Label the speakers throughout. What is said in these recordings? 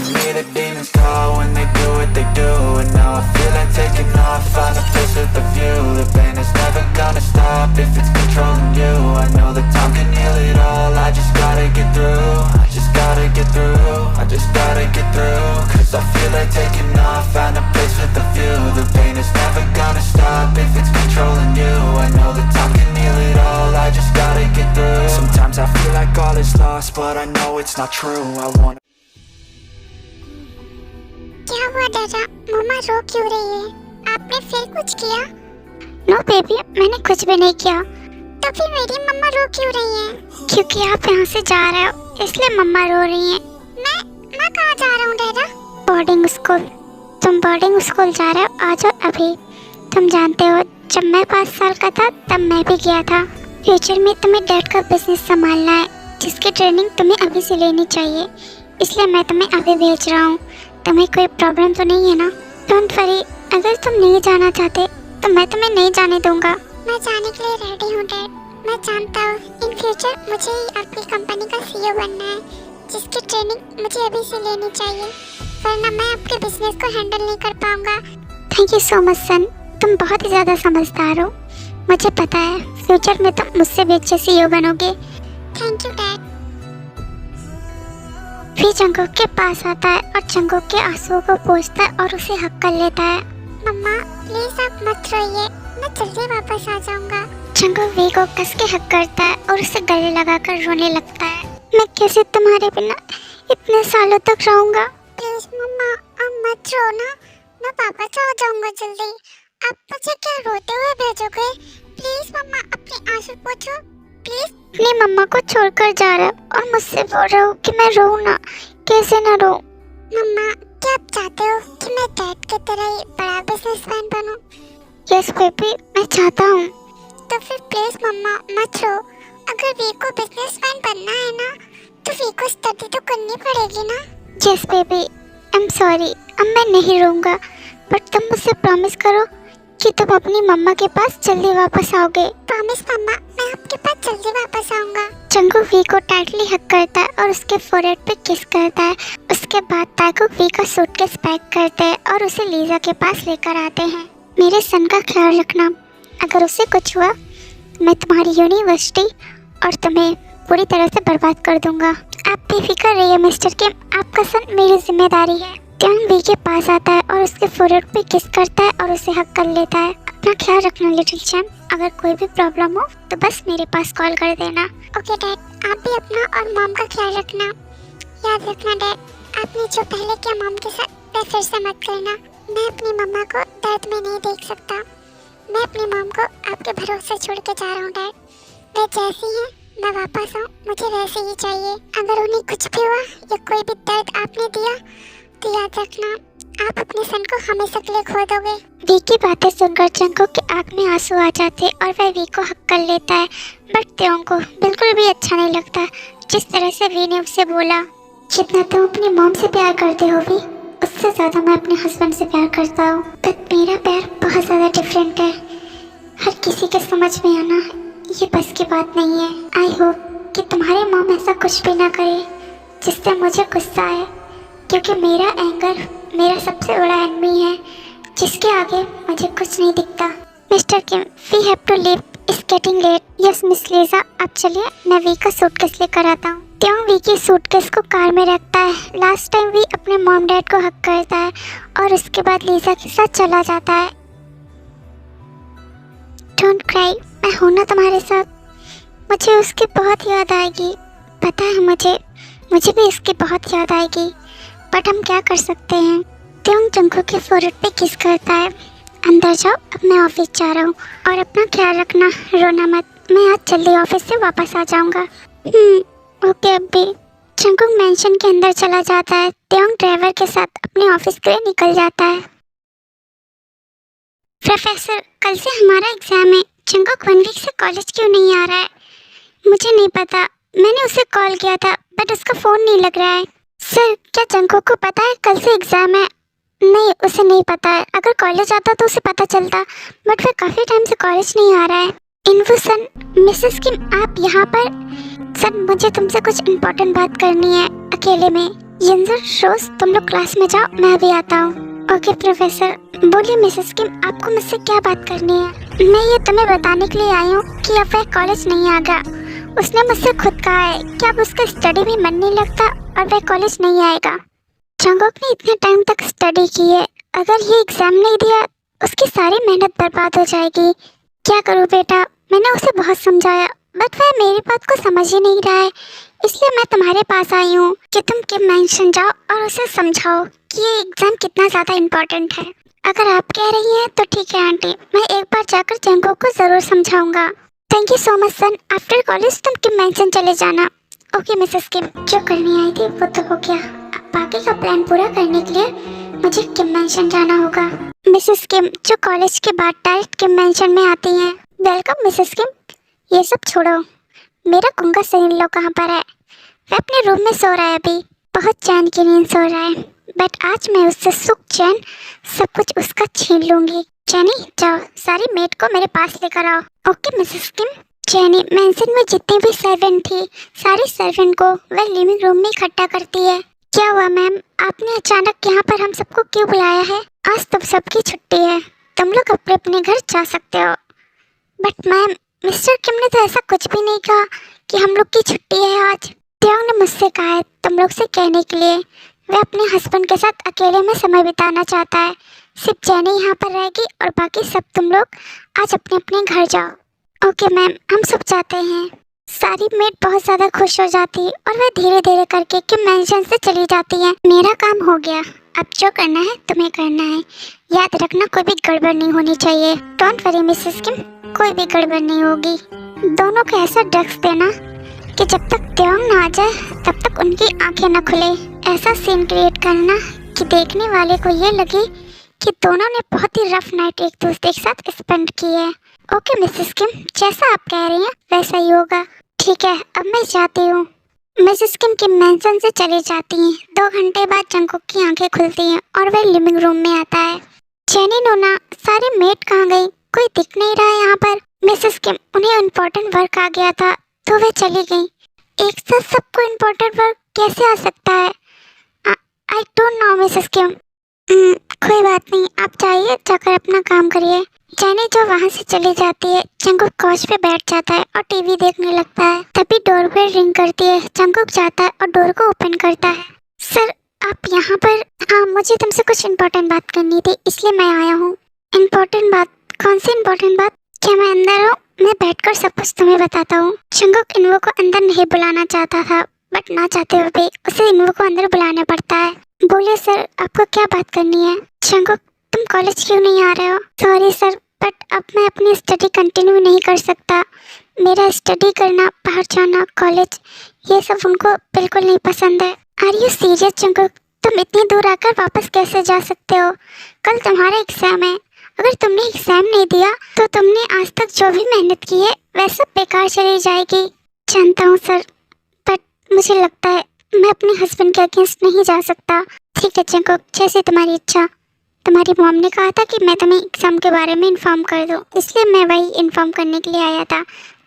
Speaker 1: To me the demons call when they do what they do. And now I feel like taking off, find a place with a view. The pain is never gonna stop if it's controlling you. I know that time can heal it all, I just gotta get through. I just gotta get through, I just gotta get through. Cause I feel like taking off, find a place with a view. The pain is never gonna stop if it's controlling you. I know that time can heal it all, I just gotta get through. Sometimes I feel like all is lost, but I know it's not true. I wanna
Speaker 2: क्या हुआ दादा, मम्मा रो क्यों रही है? आपने फिर कुछ किया?
Speaker 3: नो बेबी, मैंने कुछ भी नहीं किया।
Speaker 2: तो फिर मेरी मम्मा रो क्यों रही है?
Speaker 3: क्योंकि आप यहाँ से जा रहे हो इसलिए मम्मा रो रही हैं।
Speaker 2: मैं कहाँ जा रहा हूँ दादा?
Speaker 3: Boarding school. तुम बोर्डिंग स्कूल जा रहे हो, आ जाओ अभी। तुम जानते हो जब मैं 5 साल का था तब मैं भी गया था। फ्यूचर में तुम्हें डैड का बिजनेस संभालना है, जिसकी ट्रेनिंग तुम्हें अभी से लेनी चाहिए, इसलिए मैं तुम्हें अभी भेज रहा हूँ। तुम्हें कोई प्रॉब्लम तो नहीं है ना? डोंट वरी, अगर तुम नहीं जाना चाहते तो मैं तुम्हें नहीं जाने दूंगा।
Speaker 2: मैं जाने के लिए रेडी हूँ डैड। मैं जानता हूँ इन फ्यूचर मुझे ही आपकी कंपनी का CEO बनना है, जिसकी ट्रेनिंग मुझे अभी से लेनी चाहिए, वरना मैं आपके बिजनेस को हैंडल नहीं कर पाऊंगा।
Speaker 3: थैंक यू सो मच सन, तुम बहुत ही ज़्यादा समझदार हो। मुझे पता है फ्यूचर में तुम मुझसे भी अच्छे CEO बनोगे।
Speaker 2: Thank you dad.
Speaker 3: फिर जंगोक के पास आता है और जंगोक के आंसुओं को पोंछता है और उसे हक कर लेता है।
Speaker 2: मम्मा प्लीज आप मत रोइए, मैं जल्दी वापस आ जाऊंगा।
Speaker 3: जंगोक वी को कस के हक करता है और उसे गले लगाकर रोने लगता है। मैं कैसे तुम्हारे बिना इतने सालों तक रहूंगा?
Speaker 2: प्लीज मम्मा अब मत रो ना, मैं वापस आ जाऊंगा जल्दी। आप मुझे क्या रोते हुए भेजोगे? प्लीज मम्मा अपने आंसू पोंछो प्लीज।
Speaker 3: अपनी मम्मा को छोड़कर जा रहा है और मुझसे बोल रहा हूँ कि मैं रोऊं ना, कैसे ना रो?
Speaker 2: मम्मा क्या आप चाहते हो कि मैं डैड की तरह ही बड़ा बिजनेसमैन बनूं?
Speaker 3: यस बेबी, मैं चाहता हूँ।
Speaker 2: तो फिर प्लीज मम्मा मत रो। अगर वी को बिजनेसमैन बनना है ना, तो वी को स्टडी तो करनी पड़ेगी ना।
Speaker 3: Yes baby, I am sorry, अब मैं नहीं रोऊंगा, बट तुम मुझसे प्रॉमिस करो कि तुम अपनी मम्मा के पास जल्दी वापस आओगे।
Speaker 2: प्रॉमिस मम्मा, मैं आपके पास जल्दी वापस आऊंगा।
Speaker 3: जंगुक वी को टाइटली हक करता है और उसके फोरहेड पे किस करता है। उसके बाद ताकुक वी का सूटकेस पैक करते हैं और उसे लीजा के पास लेकर आते हैं। मेरे सन का ख्याल रखना, अगर उसे कुछ हुआ मैं तुम्हारी यूनिवर्सिटी और तुम्हें पूरी तरह से बर्बाद कर दूंगा। आप बेफिक्र रहिए मिस्टर किम, आपका सन मेरी जिम्मेदारी है। ट्यांग वी के पास आता है और उसके फोरहेड पे किस करता है और उसे हक कर लेता है। अपना ख्याल रखना लिटिल चैम्प, अगर कोई भी प्रॉब्लम हो तो बस मेरे पास कॉल कर देना।
Speaker 2: ओके डैड, आप भी अपना और मॉम का ख्याल रखना। याद रखना डैड, आपने जो पहले किया मॉम के साथ वह फिर से मत करना। मैं अपनी मम्मा को दर्द में नहीं देख सकता। मैं अपनी मॉम को आपके भरोसे छोड़ के जा रहा हूँ डैड। वे जैसी हैं मैं वापस आऊँ, मुझे वैसे ही चाहिए। अगर उन्हें कुछ भी हुआ या कोई भी दर्द आपने दिया तो याद रखना आप अपने सन को हमेशा के लिए खो दोगे।
Speaker 3: वी की बातें सुनकर जंगुक की आंख में आंसू आ जाते और वह वी को हक कर लेता है, बट त्योंग को बिल्कुल भी अच्छा नहीं लगता जिस तरह से वी ने उसे बोला। जितना तुम अपनी मॉम से प्यार करते हो वी, उससे ज़्यादा मैं अपने हस्बैंड से प्यार करता हूँ। बट मेरा प्यार बहुत ज़्यादा डिफरेंट है, हर किसी के समझ में आना ये बस की बात नहीं है। आई होप कि तुम्हारी मॉम ऐसा कुछ भी ना करे जिससे मुझे गुस्सा आए, क्योंकि मेरा एंगर मेरा सबसे बड़ा एनिमी है जिसके आगे मुझे कुछ नहीं दिखता। Mister Kim, we have to leave, it's getting late. Yes miss Lisa, आप चलिए, मैं वी का सूटकेस लेकर आता हूँ। त्योंग वी की सूटकेस को कार में रखता है। लास्ट टाइम वी अपने मॉम डैड को हक करता है और उसके बाद लीजा के साथ चला जाता है। डोंट क्राई, मैं हूँ ना तुम्हारे साथ। मुझे उसकी बहुत याद आएगी, पता है मुझे भी इसकी बहुत याद आएगी, बट हम क्या कर सकते हैं। त्योंग जंगुक के फोरहेड पे किस करता है। अंदर जाओ, अब मैं ऑफिस जा रहा हूँ और अपना ख्याल रखना, रोना मत। मैं आज जल्दी ऑफिस से वापस आ जाऊँगा। ओके अब्बी। जंगुक मेंशन के अंदर चला जाता है। त्योंग ड्राइवर के साथ अपने ऑफिस के लिए निकल जाता है। प्रोफेसर, कल से हमारा एग्जाम है। जंगुक 1 वीक से कॉलेज क्यों नहीं आ रहा है? मुझे नहीं पता, मैंने उसे कॉल किया था बट उसका फ़ोन नहीं लग रहा है। सर, क्या जंगुक को पता है कल से एग्ज़ाम है? नहीं, उसे नहीं पता है। अगर कॉलेज आता तो उसे पता चलता, बट वह काफ़ी टाइम से कॉलेज नहीं आ रहा है। इन्फो सन, मिसेस किम, आप यहाँ पर? सर, मुझे तुमसे कुछ इम्पोर्टेंट बात करनी है अकेले में। यंजर रोज तुम लोग क्लास में जाओ, मैं अभी आता हूँ। Okay professor. बोलिए मिसेस किम, आपको मुझसे क्या बात करनी है? मैं ये तुम्हें बताने के लिए आई हूँ कि अब वह कॉलेज नहीं आएगा। उसने मुझसे खुद कहा है कि अब उसका स्टडी में मन नहीं लगता और वह कॉलेज नहीं आएगा। जंगकुक ने इतने टाइम तक स्टडी की है, अगर ये एग्जाम नहीं दिया उसकी सारी मेहनत बर्बाद हो जाएगी। क्या करूँ बेटा, मैंने उसे बहुत समझाया बट वह मेरी बात को समझ ही नहीं रहा है, इसलिए मैं तुम्हारे पास आई हूँ कि तुम किम मेंशन जाओ और उसे समझाओ कि ये एग्जाम कितना ज़्यादा इम्पोर्टेंट है। अगर आप कह रही हैं तो ठीक है आंटी, मैं एक बार जाकर जंगकुक को ज़रूर समझाऊंगा। Thank you so much son, after college तुम किम मेंशन चले जाना। ओके मिसेस किम, जो करनी आई थी वो तो हो गया, अब बाकी का प्लान पूरा करने के लिए मुझे किम मेंशन जाना होगा। मिसेस किम जो कॉलेज के बाद डायरेक्ट किम मेंशन में आती हैं। वेलकम मिसेस किम। ये सब छोड़ो, मेरा गुंगा सही लो कहाँ पर है? वह अपने रूम में सो रहा है, अभी बहुत चैन की नींद सो रहा है, बट आज मैं उससे सुख चैन सब कुछ उसका छीन लूंगी। चैनी जाओ सारी मेट को मेरे पास लेकर आओ। ओके मिसेस किम। चैनी मेंशन में जितनी भी सर्वेंट थी सारी सर्वेंट को वह लिविंग रूम में इकट्ठा करती है। क्या हुआ मैम, आपने अचानक यहाँ पर हम सबको क्यों बुलाया है? आज तुम सबकी छुट्टी है, तुम लोग अपने अपने घर जा सकते हो। बट मैम मिस्टर किम ने तो ऐसा कुछ भी नहीं कहा कि हम लोग की छुट्टी है आज। त्योंग ने मुझसे कहा है तुम लोग से कहने के लिए वह अपने हस्बैंड के साथ अकेले में समय बिताना चाहता है। सिर्फ जैनी यहाँ पर रहेगी और बाकी सब तुम लोग आज अपने अपने घर जाओ। ओके मैम, हम सब जाते हैं। सारी मेट बहुत ज़्यादा खुश हो जाती है और वह धीरे धीरे करके किम मेंशन से चली जाती है। मेरा काम हो गया, अब जो करना है तुम्हें करना है। याद रखना कोई भी गड़बड़ नहीं होनी चाहिए। डोंट वरी मिसेस किम, कोई भी गड़बड़ नहीं होगी। दोनों को ऐसा ड्रग्स देना कि जब तक त्योंग ना आ जाए तब तक उनकी आंखें न खुले। ऐसा सीन क्रिएट करना कि देखने वाले को ये लगे कि दोनों ने बहुत ही रफ नाइट एक दूसरे के साथ स्पेंड की है। ओके मिसेस किम, जैसा आप कह रही हैं वैसा ही होगा। ठीक है, अब मैं जाती हूँ। मिसेस किम की मेंशन से चली जाती हैं। 2 घंटे बाद जंगकुक की आंखें खुलती हैं और वह लिविंग रूम में आता है। चैनी नोना, सारे मेट कहाँ गई? कोई दिख नहीं रहा है यहाँ पर। मिसेस किम, उन्हें इम्पोर्टेंट वर्क आ गया था तो वे चली गई। एक साथ सबको इम्पोर्टेंट वर्क कैसे आ सकता है? आई डोंट नो मिसेस किम। कोई बात नहीं, आप जाइए, जाकर अपना काम करिए। चैनी जो वहाँ से चली जाती है, जंगकुक कॉच पे बैठ जाता है और टीवी देखने लगता है। तभी डोर बेल रिंग करती है। जंगकुक जाता है और डोर को ओपन करता है। सर आप यहाँ पर? हाँ, मुझे तुमसे कुछ इम्पोर्टेंट बात करनी थी इसलिए मैं आया हूँ। इम्पोर्टेंट बात? कौन सी इम्पोर्टेंट बात? क्या मैं अंदर हूँ? मैं बैठकर सब कुछ तुम्हें बताता हूँ। जंगकुक इन्वो को अंदर नहीं बुलाना चाहता था, बट ना चाहते हुए भी उसे इन्वो को अंदर बुलाना पड़ता है। बोलिए सर, आपको क्या बात करनी है? जंगकुक, तुम कॉलेज क्यों नहीं आ रहे हो? सॉरी सर, बट अब मैं अपनी स्टडी कंटिन्यू नहीं कर सकता। मेरा स्टडी करना, बाहर जाना, कॉलेज, ये सब उनको बिल्कुल नहीं पसंद है। Are you serious Jungkook? तुम इतनी दूर आकर वापस कैसे जा सकते हो? कल तुम्हारा एग्जाम है, अगर तुमने एग्जाम नहीं दिया तो तुमने आज तक जो भी मेहनत की है वह सब बेकार चली जाएगी। जानता हूँ सर, बट मुझे लगता है मैं अपने हस्बैंड के अगेंस्ट नहीं जा सकता। ठीक है जंगकुक, जैसे तुम्हारी इच्छा। तुम्हारी मॉम ने कहा था कि मैं तुम्हें एग्जाम के बारे में इन्फॉर्म कर दूँ, इसलिए मैं वही इन्फॉर्म करने के लिए आया था।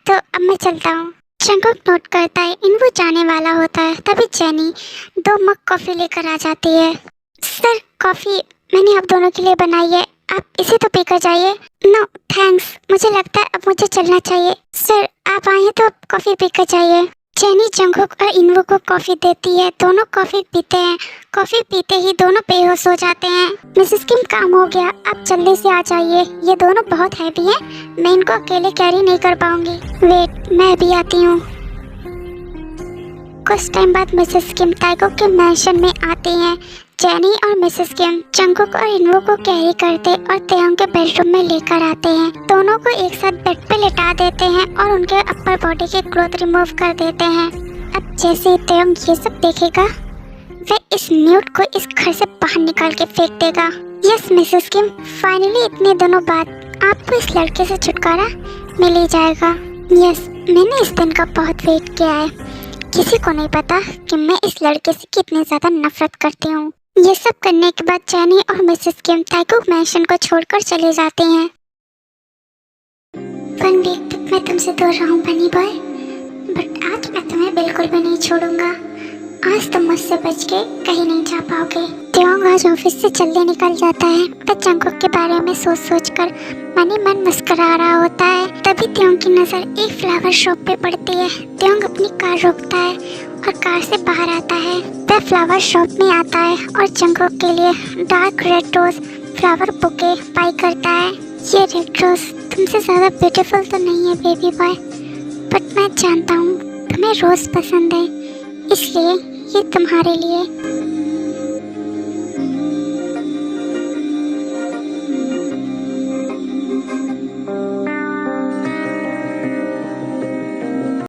Speaker 3: तो अब मैं चलता हूँ। जंगकुक नोट करता है इन्वो जाने वाला होता है। तभी चैनी 2 मग कॉफ़ी लेकर आ जाती है। सर कॉफ़ी मैंने आप दोनों के लिए बनाई है, आप इसे तो पीकर जाइए। नो थैंक्स, मुझे लगता है अब मुझे चलना चाहिए। सर आप आए तो अब कॉफ़ी पीकर जाइए। चैनी जंगकुक और इन्वो को कॉफ़ी देती है। दोनों कॉफ़ी पीते हैं। कॉफ़ी पीते ही दोनों बेहोश हो जाते हैं। मिसेस किम, काम हो गया, आप जल्दी से आ जाइए। ये दोनों बहुत हैवी हैं, मैं इनको अकेले कैरी नहीं कर पाऊंगी। वेट, मैं भी आती हूँ। कुछ टाइम बाद मिसेस किम ताइको के मैंशन में आती हैं। चैनी और मिसेस किम जंगकुक और इन्वो को कैरी करते और त्योंग के बेडरूम में लेकर आते हैं। दोनों को एक साथ बेड पे लेटा देते हैं और उनके अपर बॉडी के क्लोथ रिमूव कर देते हैं। अब जैसे ही त्योंग ये सब देखेगा वह इस म्यूट को इस घर से बाहर निकाल के फेंक देगा। यस मिसेस किम, फाइनली इतने दिनों बाद आपको इस लड़के से छुटकारा मिल ही जाएगा। यस, मैंने इस दिन का बहुत वेट किया है। किसी को नहीं पता कि मैं इस लड़के से कितनी ज्यादा नफरत करती हूँ। ये सब करने के बाद चैनी और मिसेस किम ताइको मैंशन को छोड़कर चले जाते हैं। 1 वीक तक मैं तुमसे दूर रहूं बनी बॉय, बट आज मैं तुम्हें बिल्कुल भी नहीं छोड़ूंगा। आज तुम मुझसे बच के कहीं नहीं जा पाओगे। त्योंग आज ऑफिस से जल्दी निकल जाता है। वह जंगकुक के बारे में सोच सोच कर मन ही मन मुस्कुरा रहा होता है। तभी त्योंग की नज़र एक फ्लावर शॉप पे पड़ती है। त्योंग अपनी कार रोकता है और कार से बाहर आता है। वह फ्लावर शॉप में आता है और जंगकुक के लिए dark red rose flower bouquet buy करता है। ये रेड रोज तुमसे ज़्यादा ब्यूटीफुल तो नहीं है बेबी बॉय, बट मैं जानता हूँ तुम्हें रोज़ पसंद है, इसलिए ये तुम्हारे लिए।